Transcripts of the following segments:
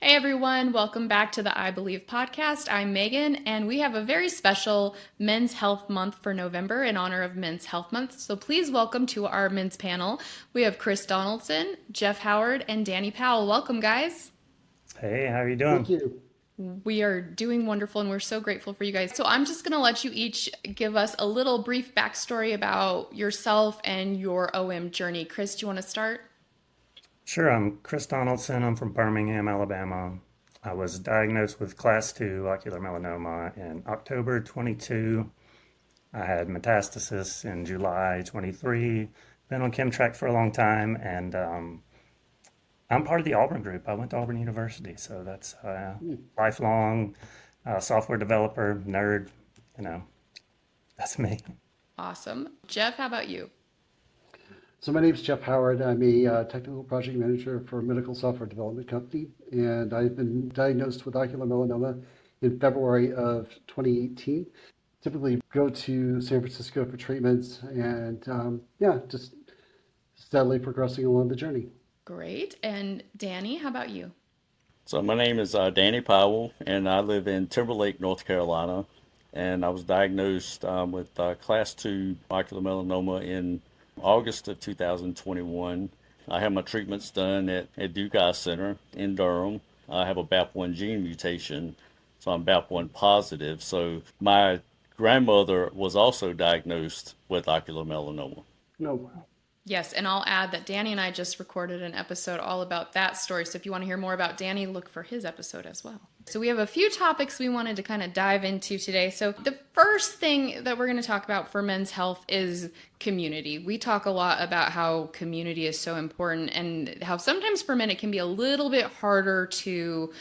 Hey everyone, welcome back to the I Believe podcast. I'm Megan, and we have a very special Men's Health Month for November in honor of Men's Health Month. So please welcome to our men's panel. We have Chris Donaldson, Jeff Howard, and Danny Powell. Welcome, guys. Hey, how are you Thank doing? you. We are doing wonderful and we're so grateful for you guys. So I'm just going to let you each give us a little brief backstory about yourself and your OM journey. Chris, do you want to start? Sure, I'm Chris Donaldson. I'm from Birmingham, Alabama. I was diagnosed with class 2 ocular melanoma in October 22. I had metastasis in July 23. Been on Chemtrack for a long time, and I'm part of the Auburn group. I went to Auburn University, so that's lifelong software developer, nerd, you know, that's me. Awesome. Jeff, how about you? So my name is Jeff Howard. I'm a technical project manager for a medical software development company, and I've been diagnosed with ocular melanoma in February of 2018. Typically go to San Francisco for treatments, and yeah, just steadily progressing along the journey. Great. And Danny, how about you? So my name is Danny Powell, and I live in Timberlake, North Carolina. And I was diagnosed with class 2 ocular melanoma in August of 2021. I had my treatments done at Duke Eye Center in Durham. I have a BAP1 gene mutation, so I'm BAP1 positive. So my grandmother was also diagnosed with ocular melanoma. No, Yes, and I'll add that Danny and I just recorded an episode all about that story. So if you want to hear more about Danny, look for his episode as well. So we have a few topics we wanted to kind of dive into today. So the first thing that we're going to talk about for men's health is community. We talk a lot about how community is so important and how sometimes for men it can be a little bit harder to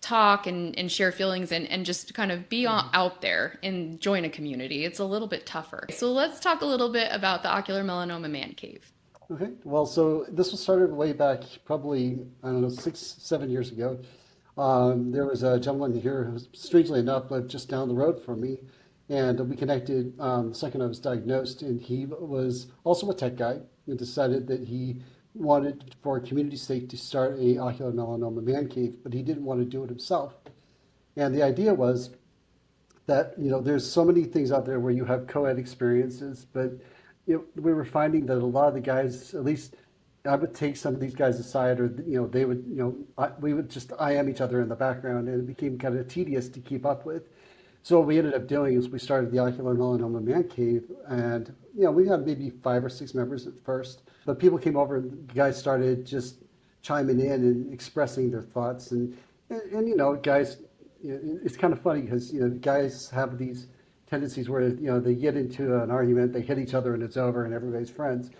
talk and share feelings and just kind of be out there and join a community. It's a little bit tougher. So let's talk a little bit about the ocular melanoma man cave. okay. Well, so this was started way back, probably I don't know, 6, 7 years ago. There was a gentleman here who, strangely enough, lived just down the road from me, and we connected the second I was diagnosed. And he was also a tech guy and decided that he wanted, for community's sake, to start a ocular melanoma man cave, but he didn't want to do it himself. And the idea was that there's so many things out there where you have co-ed experiences, but we were finding that a lot of the guys, at least I would take some of these guys aside, or they would, we would just IM each other in the background, and it became kind of tedious to keep up with. So what we ended up doing is we started the Ocular Melanoma Man Cave, and we had maybe 5 or 6 members at first, but people came over and the guys started just chiming in and expressing their thoughts, and guys, it's kind of funny because guys have these tendencies where they get into an argument, they hit each other, and it's over, and everybody's friends.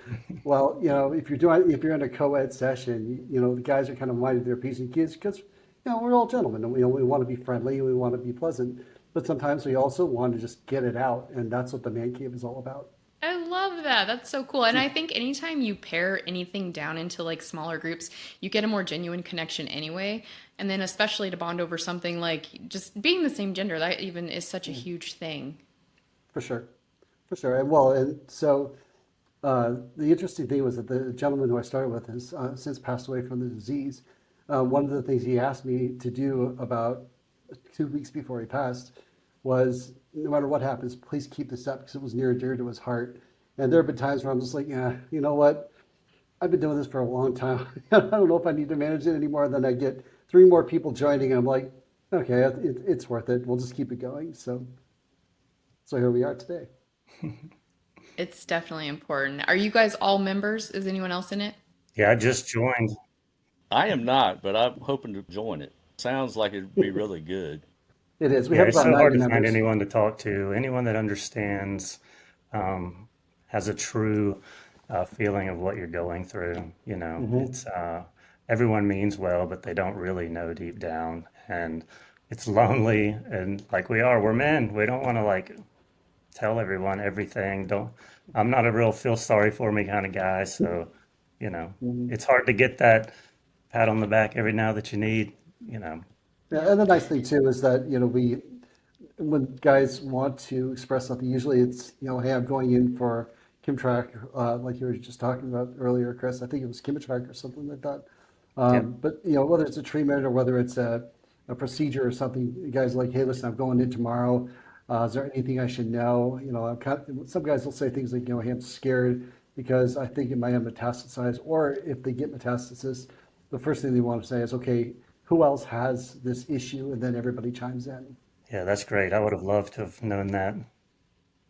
Well, if you're in a co-ed session, the guys are kind of minding their P's and Q's because we're all gentlemen, and we want to be friendly and we want to be pleasant, but sometimes we also want to just get it out, and that's what the man cave is all about. I love that. That's so cool. And I think anytime you pare anything down into like smaller groups, you get a more genuine connection anyway. And then especially to bond over something like just being the same gender, that even is such a huge thing. For sure, for sure. And so the interesting thing was that the gentleman who I started with has since passed away from the disease. One of the things he asked me to do about 2 weeks before he passed was, no matter what happens, please keep this up because it was near and dear to his heart. And there have been times where I'm just like, yeah, you know what? I've been doing this for a long time. I don't know if I need to manage it anymore. Then I get 3 more people joining. And I'm like, okay, it's worth it. We'll just keep it going. So here we are today. It's definitely important. Are you guys all members? Is anyone else in it? Yeah, I just joined. I am not, but I'm hoping to join it. Sounds like it'd be really good. It is. We Yeah, have it's about so hard 90 to find members. anyone to talk to, anyone that understands, has a true feeling of what you're going through. Hmm. It's everyone means well, but they don't really know deep down, and it's lonely. And like we're men. We don't want to like tell everyone everything. Don't. I'm not a real feel sorry for me kind of guy, so you know, Hmm. it's hard to get that pat on the back every now that you need. You know. Yeah, Yeah. and the nice thing too is that we when guys want to express something, usually it's hey, I'm going in for Kimtrack, like you were just talking about earlier, Chris. I think it was Kimtrack or something like that. Yep. But whether it's a treatment or whether it's a procedure or something, the guys are like, hey, listen, I'm going in tomorrow. Is there anything I should know? Some guys will say things like, hey, I'm scared because I think it might have metastasized. Or if they get metastasis, the first thing they want to say is, okay, who else has this issue? And then everybody chimes in. Yeah, that's great. I would have loved to have known that,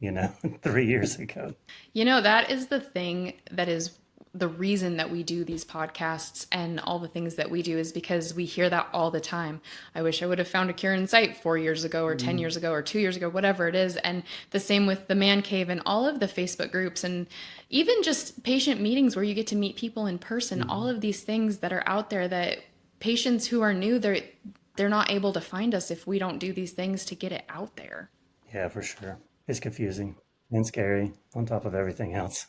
you know, 3 years ago. That is the thing that is the reason that we do these podcasts and all the things that we do is because we hear that all the time. I wish I would have found a cure in sight 4 years ago or 10 years ago or 2 years ago, whatever it is. And the same with the man cave and all of the Facebook groups and even just patient meetings where you get to meet people in person, all of these things that are out there that patients who are new, they're not able to find us if we don't do these things to get it out there. Yeah, for sure. It's confusing and scary on top of everything else.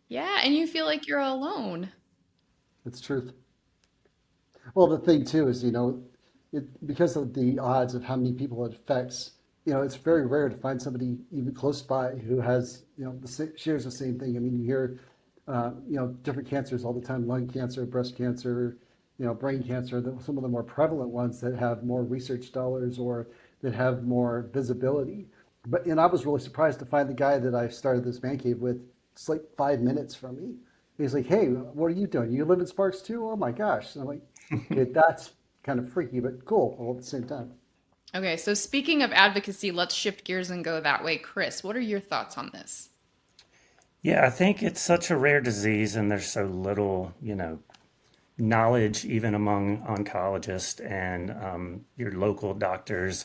Yeah, and you feel like you're alone. It's truth. Well, the thing too is, because of the odds of how many people it affects, it's very rare to find somebody even close by who has, shares the same thing. I mean, you hear, different cancers all the time: lung cancer, breast cancer, brain cancer. Some of the more prevalent ones that have more research dollars or that have more visibility. And I was really surprised to find the guy that I started this man cave with. It's like 5 minutes from me. He's like, "Hey, what are you doing? You live in Sparks too? Oh my gosh!" And I'm like, "Okay, that's kind of freaky, but cool all at the same time." Okay, so speaking of advocacy, let's shift gears and go that way. Chris, what are your thoughts on this? Yeah, I think it's such a rare disease and there's so little, knowledge even among oncologists and your local doctors.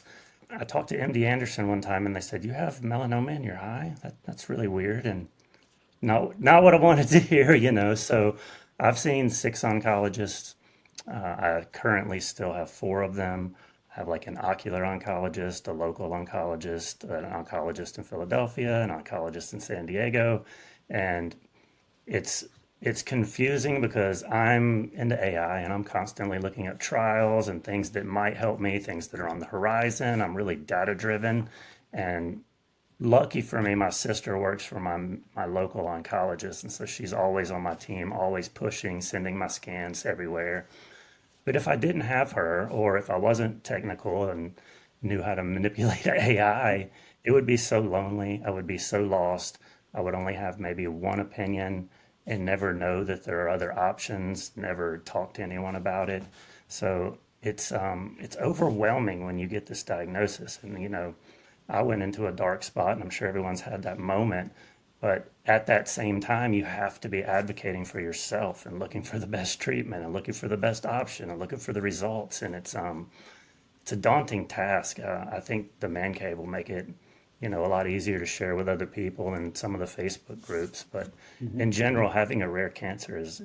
I talked to MD Anderson one time and they said, "You have melanoma in your eye? That's really weird." And not what I wanted to hear, So I've seen 6 oncologists. I currently still have 4 of them. I have like an ocular oncologist, a local oncologist, an oncologist in Philadelphia, an oncologist in San Diego, and it's it's confusing because I'm into AI and I'm constantly looking at trials and things that might help me, things that are on the horizon. I'm really data driven, and lucky for me, my sister works for my local oncologist, and so she's always on my team, always pushing, sending my scans everywhere. But if I didn't have her, or if I wasn't technical and knew how to manipulate AI, it would be so lonely. I would be so lost. I would only have maybe one opinion and never know that there are other options, never talk to anyone about it. So it's overwhelming when you get this diagnosis. And I went into a dark spot, and I'm sure everyone's had that moment. But at that same time, you have to be advocating for yourself and looking for the best treatment and looking for the best option and looking for the results. And it's a daunting task. I think the man cave will make it, a lot easier to share with other people and some of the Facebook groups. But in general, having a rare cancer is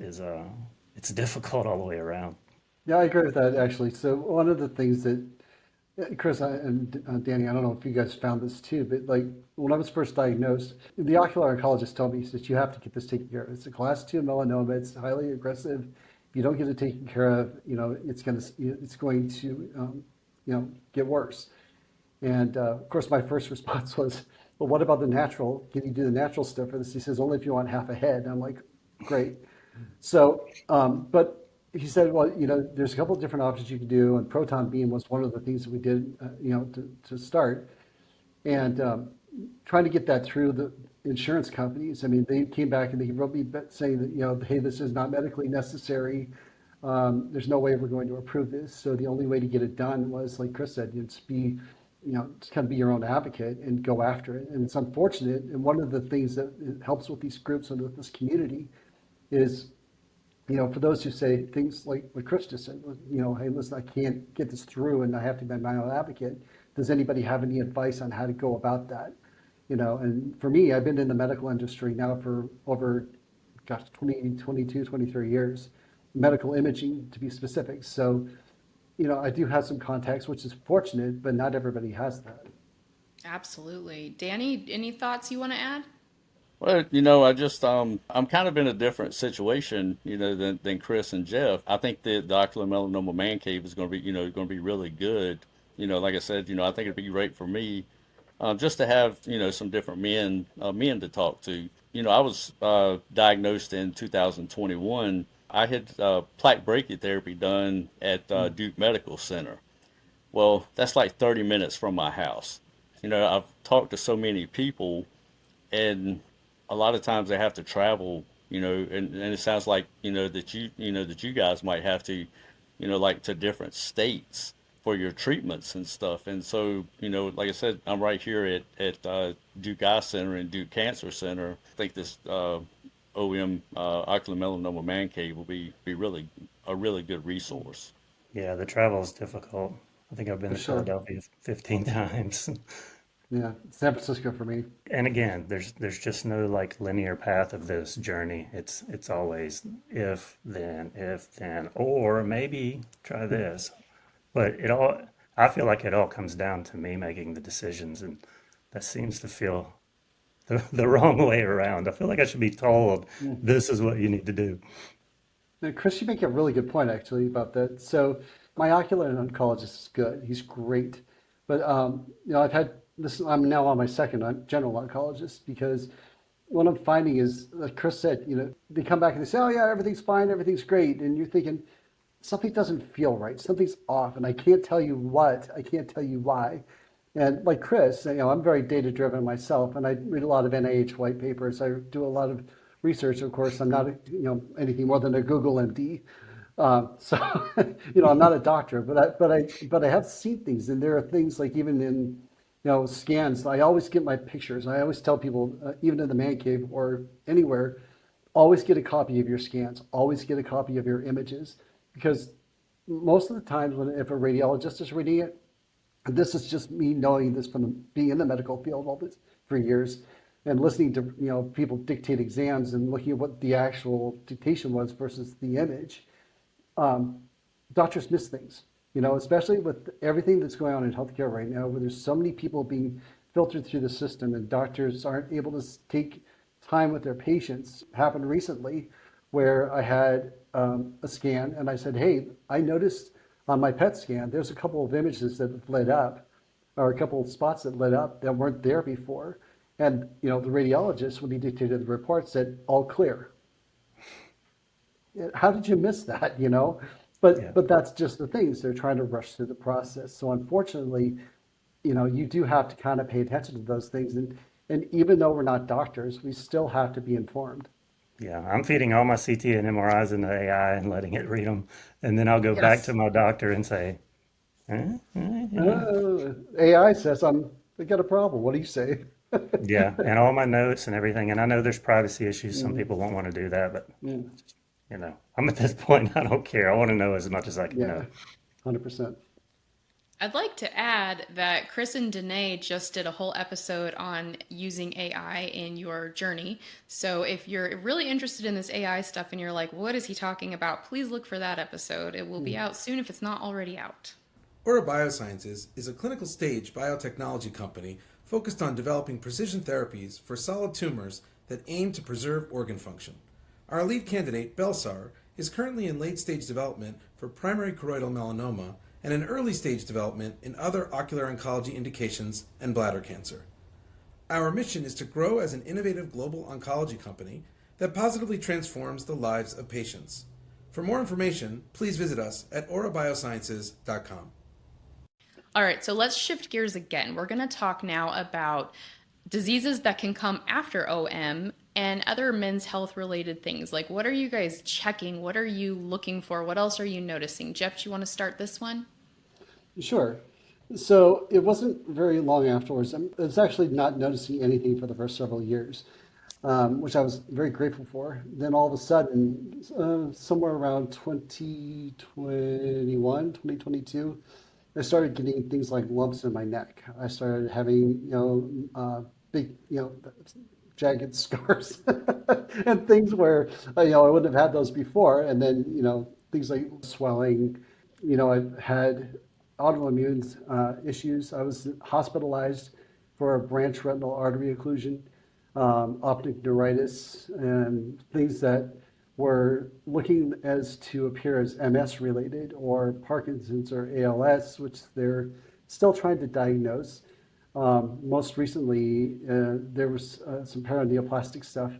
it's difficult all the way around. Yeah, I agree with that actually. So one of the things that Chris and Danny, I don't know if you guys found this too, but like when I was first diagnosed, the ocular oncologist told me, he says, you have to get this taken care of. It's a class 2 melanoma. It's highly aggressive. If you don't get it taken care of, it's going to get worse. And of course, my first response was, well, what about the natural? Can you do the natural stuff for this? He says, only if you want half a head. And I'm like, great. So, but he said, well, there's a couple of different options you can do, and proton beam was one of the things that we did, to start. And trying to get that through the insurance companies. I mean, they came back and they wrote me saying that, hey, this is not medically necessary. There's no way we're going to approve this. So the only way to get it done was, like Chris said, just kind of be your own advocate and go after it. And it's unfortunate. And one of the things that helps with these groups and with this community is, for those who say things like what Chris just said, hey, listen, I can't get this through and I have to be my own advocate. Does anybody have any advice on how to go about that? And for me, I've been in the medical industry now for over, 20, 22, 23 years, medical imaging to be specific. So, I do have some contacts, which is fortunate, but not everybody has that. Absolutely. Danny, any thoughts you want to add? Well, I just I'm kind of in a different situation, than Chris and Jeff. I think that the ocular melanoma man cave is going to be, going to be really good. Like I said, I think it'd be great for me, just to have, some different men to talk to. I was diagnosed in 2021, I had plaque brachytherapy done at Duke Medical Center. Well, that's like 30 minutes from my house. I've talked to so many people, and a lot of times they have to travel, and it sounds like, that you guys might have to, like to different states for your treatments and stuff. And so, like I said, I'm right here at Duke Eye Center and Duke Cancer Center. I think this OM ocular melanoma man cave will be really a really good resource. Yeah, the travel is difficult. I think I've been For to sure. Philadelphia 15 times. Yeah, San Francisco for me. And again, there's just no like linear path of this journey. It's always if then, or maybe try this. But I feel like it all comes down to me making the decisions, and that seems to feel the wrong way around. I feel like I should be told this is what you need to do. Now, Chris, you make a really good point actually about that. So my ocular oncologist is good. He's great. But I've had this, I'm now on my second general oncologist because what I'm finding is, like Chris said, they come back and they say, oh yeah, everything's fine, everything's great. And you're thinking, something doesn't feel right. Something's off. And I can't tell you what, I can't tell you why. And like Chris, I'm very data driven myself, and I read a lot of NIH white papers. I do a lot of research. Of course, I'm not, anything more than a Google MD. So, I'm not a doctor, but I have seen things, and there are things like even in, scans. I always get my pictures. I always tell people, even in the man cave or anywhere, always get a copy of your scans. Always get a copy of your images, because most of the times if a radiologist is reading it, and this is just me knowing this from being in the medical field all this for years and listening to people dictate exams and looking at what the actual dictation was versus the image. um, Doctors miss things, especially with everything that's going on in healthcare right now, where there's so many people being filtered through the system and doctors aren't able to take time with their patients. Happened recently where I had a scan and I said, hey, I noticed on my PET scan, there's a couple of images that lit up, or a couple of spots that lit up that weren't there before. And, the radiologist, when he dictated the report, said, all clear. How did you miss that, Yeah. But that's just the things. They're trying to rush through the process. So unfortunately, you do have to kind of pay attention to those things. And even though we're not doctors, we still have to be informed. Yeah, I'm feeding all my CT and MRIs into AI and letting it read them, and then I'll go back to Yes. my doctor and say, AI says I got a problem. What do you say? yeah, and all my notes and everything. And I know there's privacy issues. Some Mm, people won't want to do that, but mm, I'm at this point, I don't care. I want to know as much as I can yeah, know. 100%. I'd like to add that Chris and Danae just did a whole episode on using AI in your journey. So if you're really interested in this AI stuff and you're like, what is he talking about? Please look for that episode. It will be Mm. out soon if it's not already out. Aura Biosciences is a clinical stage biotechnology company focused on developing precision therapies for solid tumors that aim to preserve organ function. Our lead candidate, Belsar, is currently in late stage development for primary choroidal melanoma and in early stage development in other ocular oncology indications and bladder cancer. Our mission is to grow as an innovative global oncology company that positively transforms the lives of patients. For more information, please visit us at aurabiosciences.com. All right, so let's shift gears again. We're going to talk now about diseases that can come after OM and other men's health related things. Like, what are you guys checking? What are you looking for? What else are you noticing? Jeff, do you want to start this one? Sure. So it wasn't very long afterwards. I was actually not noticing anything for the first several years, which I was very grateful for. Then all of a sudden, somewhere around 2021, 2022, I started getting things like lumps in my neck. I started having, big, jagged scars and things where, I wouldn't have had those before. And then, things like swelling. I had autoimmune issues. I was hospitalized for a branch retinal artery occlusion, optic neuritis, and things that were looking as to appear as MS related or Parkinson's or ALS, which they're still trying to diagnose. Most recently, there was some paraneoplastic stuff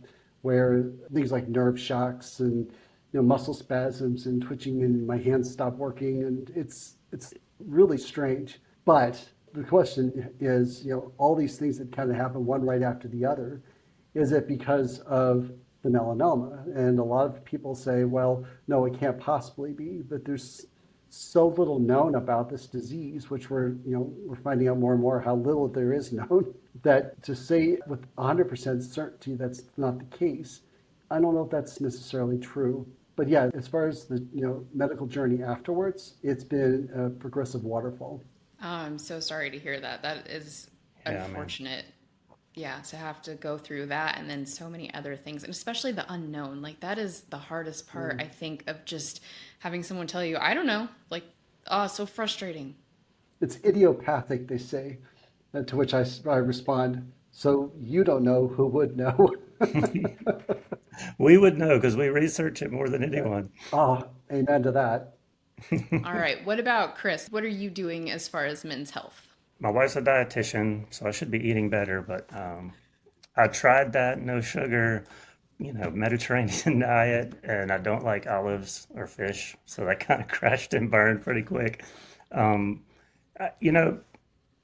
where things like nerve shocks and muscle spasms and twitching, and my hands stop working, and it's really strange. But the question is, all these things that kind of happen one right after the other, is it because of the melanoma? And a lot of people say, well, no, it can't possibly be. But there's so little known about this disease, which we're finding out more and more how little there is known, that to say with 100% certainty that's not the case, I don't know if that's necessarily true. But yeah, as far as the medical journey afterwards, it's been a progressive waterfall. Oh, I'm so sorry to hear that. That is Yeah, man. unfortunate. Yeah, to have to go through that and then so many other things, and especially the unknown. Like, that is the hardest part, I think, of just having someone tell you, I don't know. Like, oh, so frustrating. It's idiopathic, they say, to which I respond, so you don't know, who would know? We would know because we research it more than anyone. Oh, amen to that. All right, what about Chris? What are you doing as far as men's health? My wife's a dietitian, so I should be eating better, but I tried that no sugar, Mediterranean diet, and I don't like olives or fish, so that kind of crashed and burned pretty quick. Um, you know,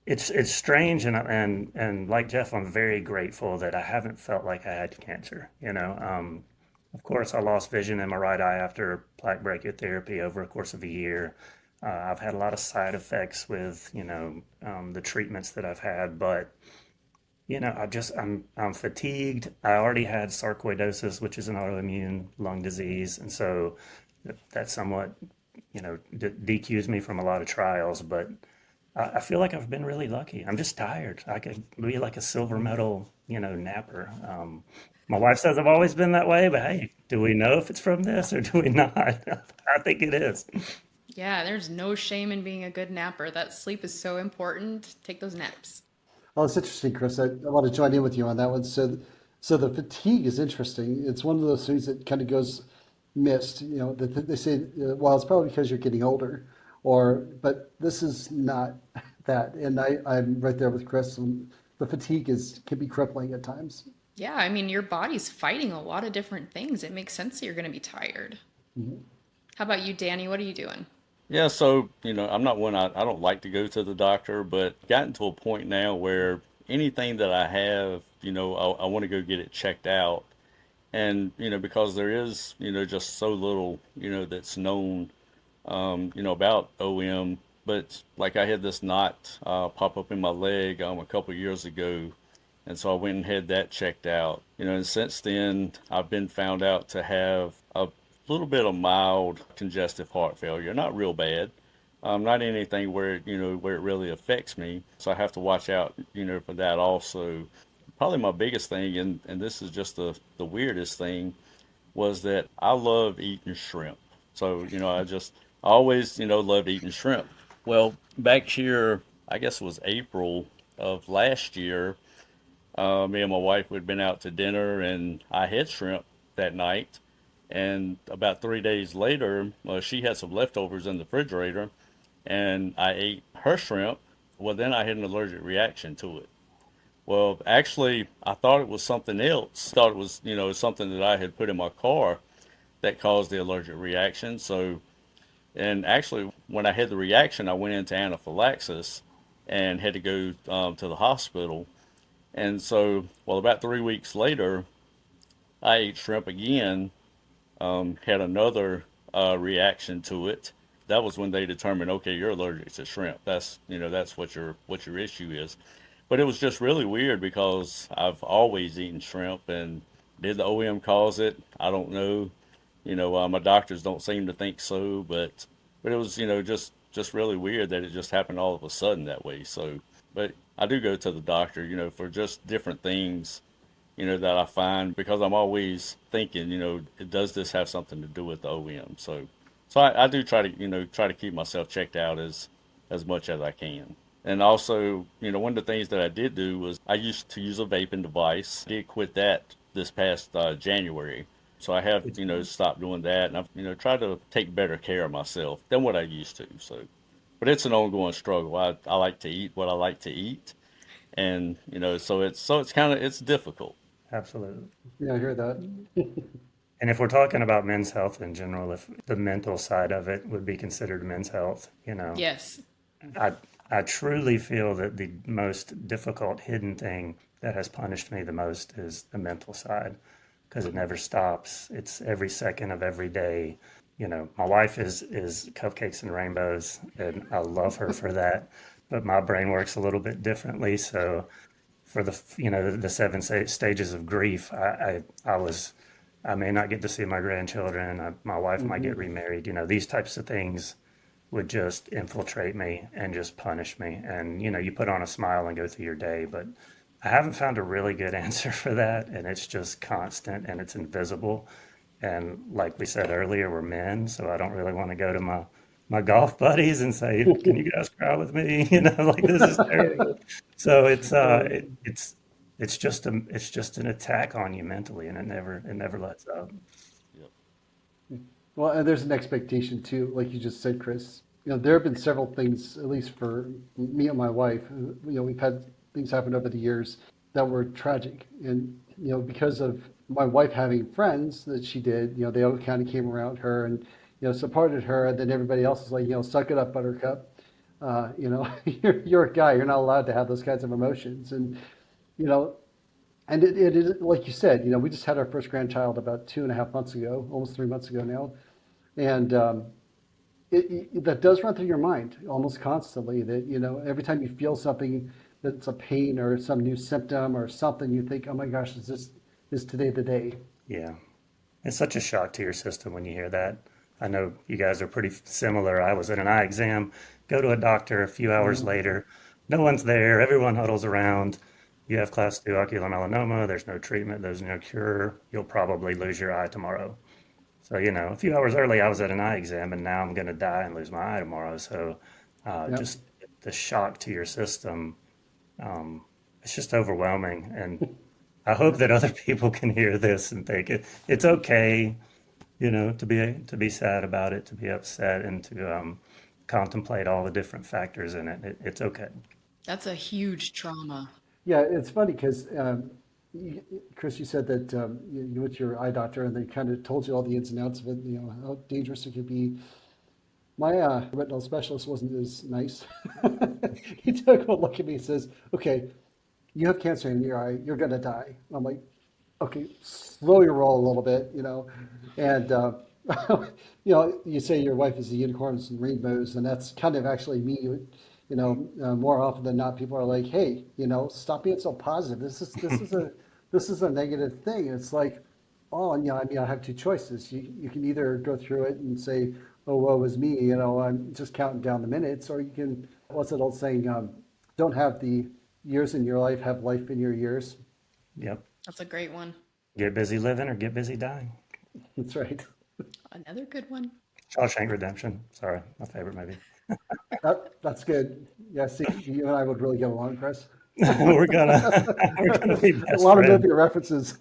it's strange, and like Jeff, I'm very grateful that I haven't felt like I had cancer. Of course, I lost vision in my right eye after plaque brachytherapy over a course of a year. I've had a lot of side effects with the treatments that I've had, but I'm fatigued. I already had sarcoidosis, which is an autoimmune lung disease, and so that somewhat DQs me from a lot of trials. But I feel like I've been really lucky. I'm just tired. I could be like a silver medal, napper. My wife says I've always been that way, but hey, do we know if it's from this or do we not? I think it is. Yeah, there's no shame in being a good napper. That sleep is so important. Take those naps. Oh, it's interesting, Chris. I want to join in with you on that one. So the fatigue is interesting. It's one of those things that kind of goes missed. That they say, well, it's probably because you're getting older, but this is not that. And I'm right there with Chris. And the fatigue can be crippling at times. Yeah, I mean, your body's fighting a lot of different things. It makes sense that you're going to be tired. How about you, Danny? What are you doing? Yeah, so, I'm not one, I don't like to go to the doctor, but gotten to a point now where anything that I have, I want to go get it checked out. And, because there is, just so little, that's known, about OM. But like I had this knot pop up in my leg a couple of years ago. And so I went and had that checked out. And since then, I've been found out to have a little bit of mild congestive heart failure, not real bad. Not anything where it really affects me. So I have to watch out, for that also. Probably my biggest thing, and this is just the weirdest thing, was that I love eating shrimp. So, I always, loved eating shrimp. Well, back here, I guess it was April of last year, me and my wife had been out to dinner and I had shrimp that night. And about 3 days later, she had some leftovers in the refrigerator and I ate her shrimp. Well, then I had an allergic reaction to it. Well, actually, I thought it was something else. Thought it was, something that I had put in my car that caused the allergic reaction. So, and actually, when I had the reaction, I went into anaphylaxis and had to go to the hospital. And so, well, about 3 weeks later, I ate shrimp again, had another reaction to it. That was when they determined, okay, you're allergic to shrimp. That's what your issue is. But it was just really weird because I've always eaten shrimp, and did the OM cause it? I don't know. My doctors don't seem to think so, but it was just really weird that it just happened all of a sudden that way. So, but I do go to the doctor, for just different things, that I find because I'm always thinking, does this have something to do with the OM? So I do try to keep myself checked out as much as I can. And also, one of the things that I did do was I used to use a vaping device. I did quit that this past January. So I have, stopped doing that, and I've, tried to take better care of myself than what I used to. So, but it's an ongoing struggle. I like to eat what I like to eat, and so it's kind of it's difficult. Absolutely. Yeah, I hear that. And if we're talking about men's health in general, if the mental side of it would be considered men's health, Yes. I I truly feel that the most difficult hidden thing that has punished me the most is the mental side because it never stops. It's every second of every day. My wife is cupcakes and rainbows, and I love her for that. But my brain works a little bit differently. So for the seven stages of grief, I may not get to see my grandchildren. My wife might get Hmm. remarried. These types of things would just infiltrate me and just punish me. And you put on a smile and go through your day, but I haven't found a really good answer for that. And it's just constant and it's invisible. And like we said earlier, we're men, so I don't really want to go to my golf buddies and say, "Can you guys cry with me?" Like this is terrible. So it's just an attack on you mentally, and it never lets up. Yep. Well, and there's an expectation too, like you just said, Chris. There have been several things, at least for me and my wife. We've had things happen over the years that were tragic, and because of my wife having friends that she did, they all kind of came around her and supported her, and then everybody else is like, suck it up, Buttercup. You're a guy. You're not allowed to have those kinds of emotions, and you know, and it is like you said. We just had our first grandchild about 2.5 months ago, almost 3 months ago now, and that does run through your mind almost constantly. That every time you feel something that's a pain or some new symptom or something, you think, "Oh my gosh, is today the day?" Yeah. It's such a shock to your system when you hear that. I know you guys are pretty similar. I was at an eye exam, go to a doctor a few hours Mhm. later. No one's there. Everyone huddles around. You have class 2 ocular melanoma. There's no treatment. There's no cure. You'll probably lose your eye tomorrow. So, a few hours early, I was at an eye exam, and now I'm going to die and lose my eye tomorrow. So, Yep. just the shock to your system, it's just overwhelming. And I hope that other people can hear this and think it's okay, to be sad about it, to be upset, and to contemplate all the different factors in it. It's okay. That's a huge trauma. Yeah, it's funny because Chris, you said that you went to your eye doctor and they kind of told you all the ins and outs of it, how dangerous it could be. My retinal specialist wasn't as nice. He took a look at me and says, "Okay, you have cancer in your eye. You're gonna die." I'm like, "Okay, slow your roll a little bit, And you say your wife is the unicorns and rainbows, and that's kind of actually me. More often than not, people are like, "Hey, stop being so positive. This is a negative thing." And it's like, oh, I mean, I have two choices. You can either go through it and say, "Oh, woe is me," I'm just counting down the minutes, or you can, what's that old saying? Don't have the years in your life, have life in your years. Yep. That's a great one. Get busy living or get busy dying. That's right. Another good one. Shawshank Redemption. Sorry, my favorite movie. That's good. Yeah, see, you and I would really get along, Chris. we're gonna we're gonna be A best lot of friends. movie references.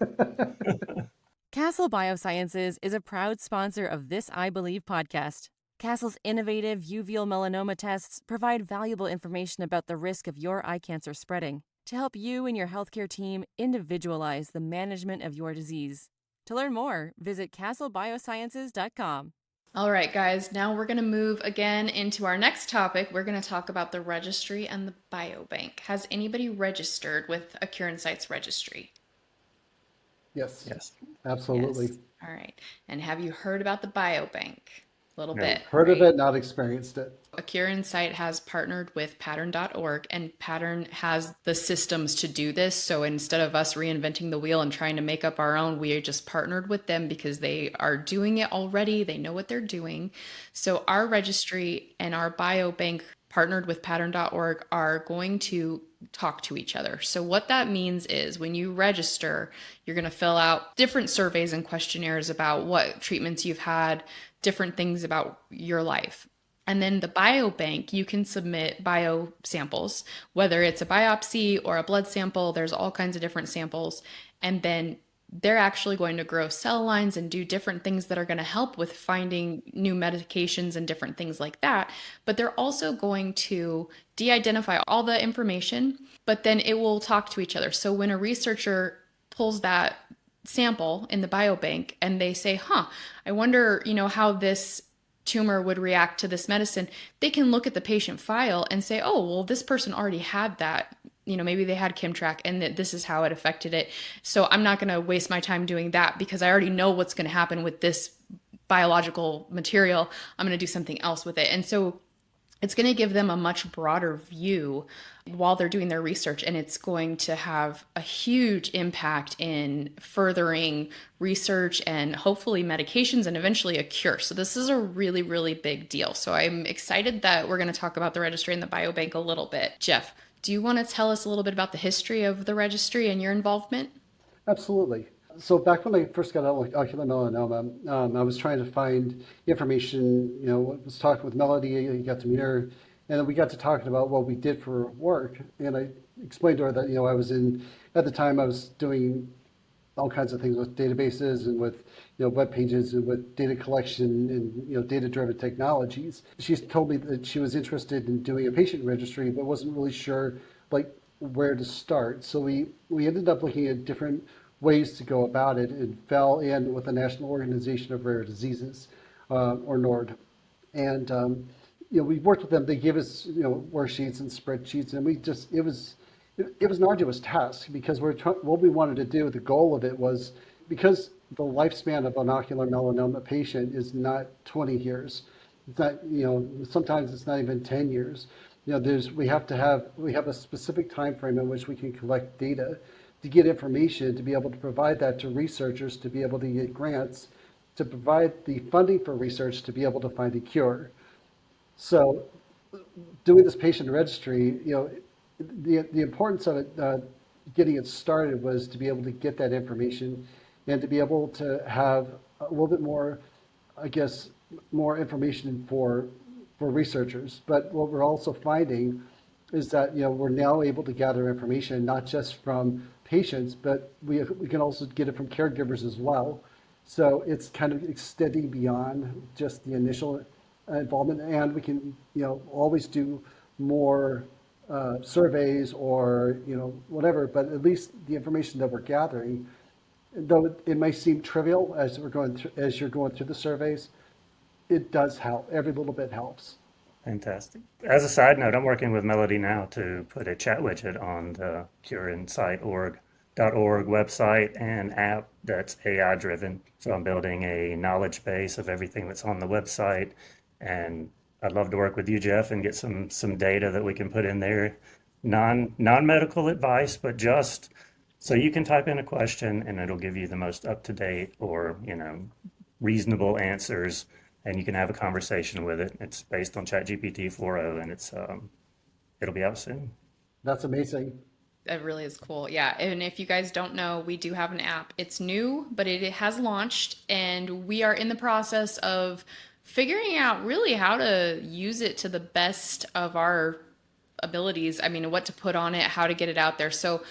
Castle Biosciences is a proud sponsor of this I Believe podcast. Castle's innovative uveal melanoma tests provide valuable information about the risk of your eye cancer spreading to help you and your healthcare team individualize the management of your disease. To learn more, visit castlebiosciences.com. All right, guys, now we're going to move again into our next topic. We're going to talk about the registry and the biobank. Has anybody registered with a Cure Insights registry? Yes, Yes. absolutely. Yes. All right. And have you heard about the biobank? A little No. bit, Heard of right? it, not experienced it. A Cure Insight has partnered with pattern.org, and Pattern has the systems to do this. So instead of us reinventing the wheel and trying to make up our own, we just partnered with them because they are doing it already. They know what they're doing. So our registry and our biobank partnered with pattern.org are going to talk to each other. So what that means is when you register, you're going to fill out different surveys and questionnaires about what treatments you've had, different things about your life. And then the biobank, you can submit bio samples, whether it's a biopsy or a blood sample, there's all kinds of different samples. And then they're actually going to grow cell lines and do different things that are going to help with finding new medications and different things like that. But they're also going to de identify all the information, but then it will talk to each other. So when a researcher pulls that sample in the biobank and they say, I wonder, how this tumor would react to this medicine, they can look at the patient file and say, oh, well, this person already had that. Maybe they had Kimtrack and that this is how it affected it. So I'm not going to waste my time doing that because I already know what's going to happen with this biological material. I'm going to do something else with it. And so it's going to give them a much broader view while they're doing their research, and it's going to have a huge impact in furthering research and hopefully medications and eventually a cure. So this is a really, really big deal. So I'm excited that we're going to talk about the registry and the biobank a little bit. Jeff, do you want to tell us a little bit about the history of the registry and your involvement? Absolutely. So back when I first got out with ocular melanoma, I was trying to find information, was talking with Melody, I got to meet her, and then we got to talking about what we did for work. And I explained to her that, at the time I was doing all kinds of things with databases and with, web pages and with data collection and, data-driven technologies. She told me that she was interested in doing a patient registry, but wasn't really sure, like, where to start. So we ended up looking at different ways to go about it and fell in with the National Organization of Rare Diseases, or NORD. And, we worked with them. They gave us, worksheets and spreadsheets, and it was an arduous task because what we wanted to do, the goal of it was, because the lifespan of an ocular melanoma patient is not 20 years. It's not, sometimes it's not even 10 years. We have a specific time frame in which we can collect data to get information, to be able to provide that to researchers, to be able to get grants, to provide the funding for research, to be able to find a cure. So doing this patient registry, the importance of it, getting it started, was to be able to get that information and to be able to have a little bit more, I guess, more information for researchers. But what we're also finding is that we're now able to gather information not just from patients, but we can also get it from caregivers as well. So it's kind of extending beyond just the initial involvement, and we can always do more surveys or whatever. But at least the information that we're gathering, though it may seem trivial as you're going through the surveys, it does help. Every little bit helps. Fantastic. As a side note, I'm working with Melody now to put a chat widget on the CureInsight.org website and app that's AI driven. So I'm building a knowledge base of everything that's on the website, and I'd love to work with you, Jeff, and get some data that we can put in there, non-medical advice, but just so you can type in a question and it'll give you the most up-to-date or reasonable answers, and you can have a conversation with it. It's based on ChatGPT 4.0, and it'll be out soon. That's amazing. That really is cool. Yeah. And if you guys don't know, we do have an app. It's new, but it has launched, and we are in the process of figuring out really how to use it to the best of our abilities. I mean, what to put on it, how to get it out there. So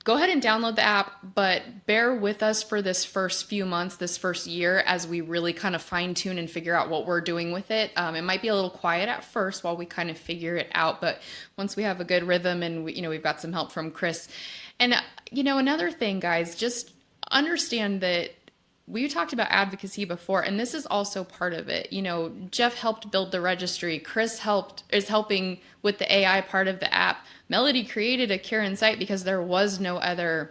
go ahead and download the app, but bear with us for this first few months, this first year, as we really kind of fine tune and figure out what we're doing with it. It might be a little quiet at first while we kind of figure it out, but once we have a good rhythm and we've got some help from Chris. And another thing, guys, just understand that we talked about advocacy before, and this is also part of it. Jeff helped build the registry. Chris is helping with the AI part of the app. Melody created a CureInsight because there was no other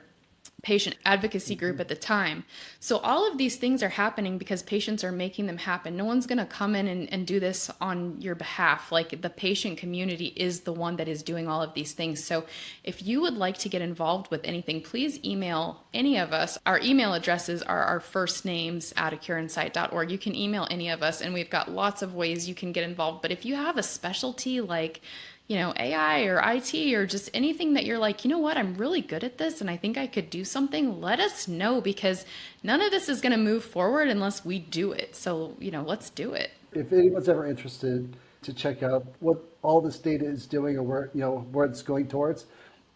patient advocacy group at the time. So all of these things are happening because patients are making them happen. No one's going to come in and do this on your behalf. Like, the patient community is the one that is doing all of these things. So if you would like to get involved with anything, please email any of us. Our email addresses are our first names at careinsight.org. You can email any of us, and we've got lots of ways you can get involved. But if you have a specialty like AI or IT or just anything that you're like, what, I'm really good at this and I think I could do something, let us know, because none of this is going to move forward unless we do it. So, let's do it. If anyone's ever interested to check out what all this data is doing or where it's going towards,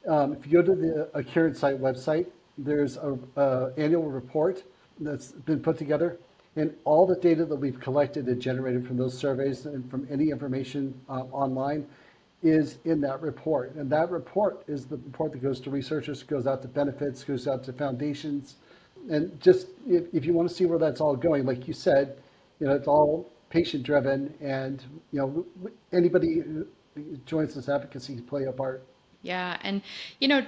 if you go to the CureInsight website, there's a annual report that's been put together, and all the data that we've collected and generated from those surveys and from any information online is in that report. And that report is the report that goes to researchers, goes out to benefits, goes out to foundations. And just if you want to see where that's all going, like you said, it's all patient driven, and anybody who joins this advocacy can play a part. Yeah. And,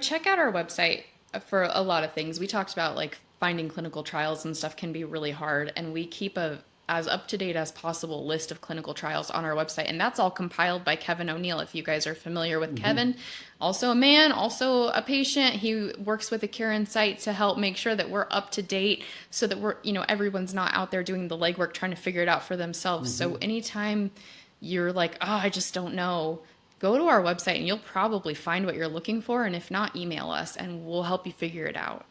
check out our website for a lot of things. We talked about like finding clinical trials and stuff can be really hard. And we keep as up to date as possible list of clinical trials on our website. And that's all compiled by Kevin O'Neill. If you guys are familiar with Kevin, also a man, also a patient. He works with the Cure Insight to help make sure that we're up to date so that everyone's not out there doing the legwork trying to figure it out for themselves. So anytime you're like, oh, I just don't know, go to our website and you'll probably find what you're looking for. And if not, email us and we'll help you figure it out.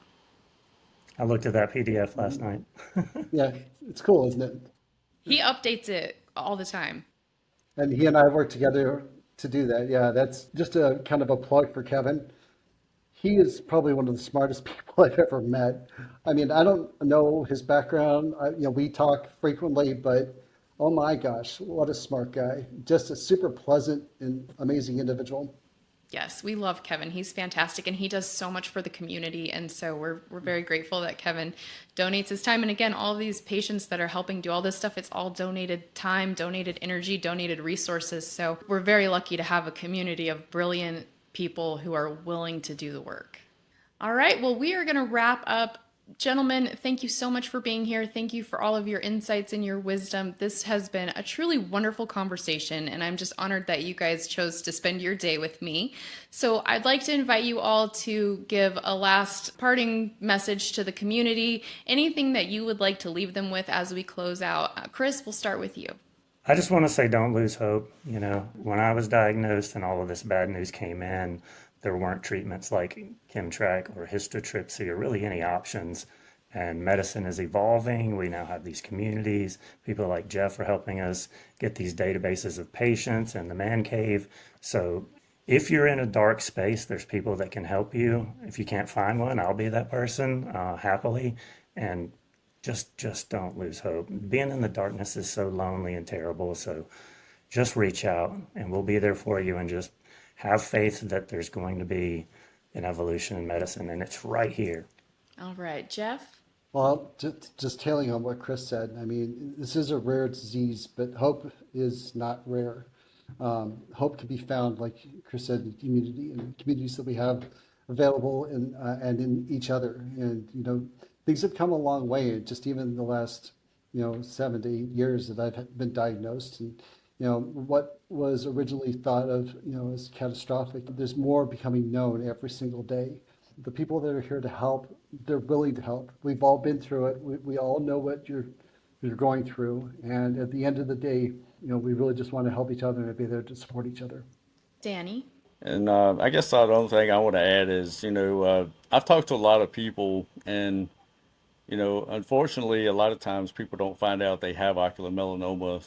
I looked at that PDF last night. Yeah, it's cool, isn't it? He updates it all the time. And he and I work together to do that. Yeah, that's just a kind of a plug for Kevin. He is probably one of the smartest people I've ever met. I mean, I don't know his background. We talk frequently, but oh my gosh, what a smart guy. Just a super pleasant and amazing individual. Yes, we love Kevin. He's fantastic and he does so much for the community. And so we're very grateful that Kevin donates his time. And again, all of these patients that are helping do all this stuff, it's all donated time, donated energy, donated resources. So we're very lucky to have a community of brilliant people who are willing to do the work. All right, well, we are going to wrap up. Gentlemen, thank you so much for being here. Thank you for all of your insights and your wisdom. This has been a truly wonderful conversation, and I'm just honored that you guys chose to spend your day with me. So I'd like to invite you all to give a last parting message to the community, anything that you would like to leave them with as we close out. Chris, we'll start with you. I just want to say don't lose hope. When I was diagnosed and all of this bad news came in, there weren't treatments like Chemtrack or histotripsy or really any options. And medicine is evolving. We now have these communities. People like Jeff are helping us get these databases of patients and the man cave. So if you're in a dark space, there's people that can help you. If you can't find one, I'll be that person happily. And just don't lose hope. Being in the darkness is so lonely and terrible. So just reach out and we'll be there for you, and just have faith that there's going to be an evolution in medicine, and it's right here. All right, Jeff? Well, just tailing on what Chris said, I mean, this is a rare disease, but hope is not rare. Hope can be found, like Chris said, in community and communities that we have available and in each other. And, things have come a long way, just even in the last, 7 to 8 years that I've been diagnosed. And, what was originally thought of, as catastrophic, there's more becoming known every single day. The people that are here to help, they're willing to help. We've all been through it. We all know what you're going through. And at the end of the day, we really just want to help each other and be there to support each other. Danny? And I guess the other thing I want to add is, I've talked to a lot of people, and unfortunately, a lot of times people don't find out they have ocular melanoma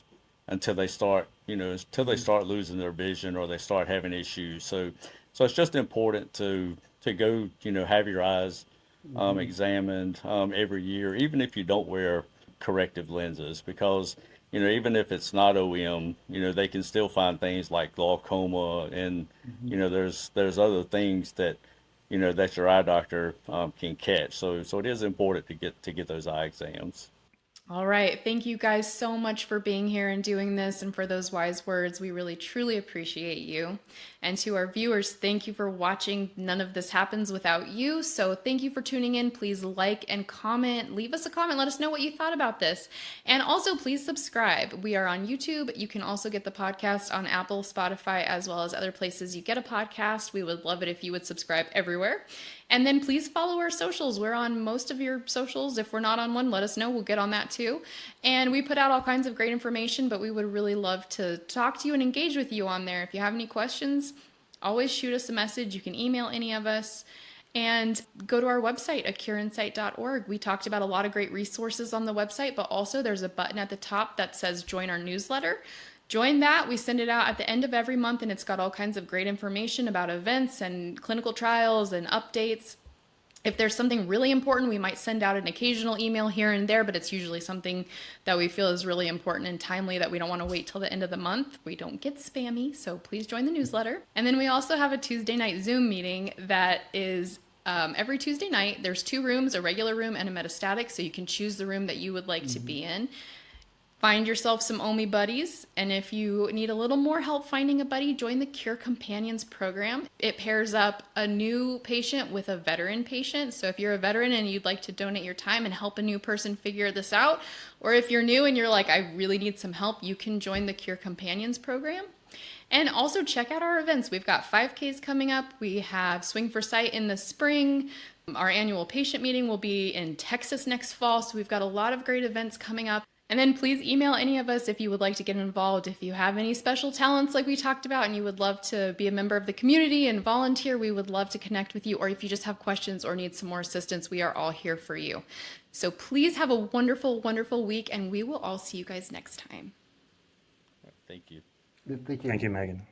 until they start, losing their vision or they start having issues. So it's just important to go, have your eyes examined every year, even if you don't wear corrective lenses, because even if it's not OEM, they can still find things like glaucoma, and there's other things that that your eye doctor can catch. So it is important to get those eye exams. All right. Thank you guys so much for being here and doing this and for those wise words. We really, truly appreciate you. And to our viewers, thank you for watching. None of this happens without you. So thank you for tuning in. Please like and comment. Leave us a comment. Let us know what you thought about this. And also, please subscribe. We are on YouTube. You can also get the podcast on Apple, Spotify, as well as other places you get a podcast. We would love it if you would subscribe everywhere. And then please follow our socials. We're on most of your socials. If we're not on one, let us know. We'll get on that too. And we put out all kinds of great information, but we would really love to talk to you and engage with you on there. If you have any questions, always shoot us a message. You can email any of us. And go to our website at cureinsight.org. We talked about a lot of great resources on the website, but also there's a button at the top that says join our newsletter. Join that. We send it out at the end of every month, and it's got all kinds of great information about events and clinical trials and updates. If there's something really important, we might send out an occasional email here and there, but it's usually something that we feel is really important and timely that we don't want to wait till the end of the month. We don't get spammy, so please join the newsletter. And then we also have a Tuesday night Zoom meeting that is every Tuesday night. There's 2 rooms, a regular room and a metastatic, so you can choose the room that you would like to be in. Find yourself some OMI buddies, and if you need a little more help finding a buddy, join the Cure Companions program. It pairs up a new patient with a veteran patient. So if you're a veteran and you'd like to donate your time and help a new person figure this out, or if you're new and you're like, I really need some help, you can join the Cure Companions program. And also check out our events. We've got 5Ks coming up. We have Swing for Sight in the spring. Our annual patient meeting will be in Texas next fall. So we've got a lot of great events coming up. And then please email any of us if you would like to get involved. If you have any special talents like we talked about and you would love to be a member of the community and volunteer, we would love to connect with you. Or if you just have questions or need some more assistance, we are all here for you. So please have a wonderful, wonderful week, and we will all see you guys next time. Thank you. Thank you. Thank you, Megan.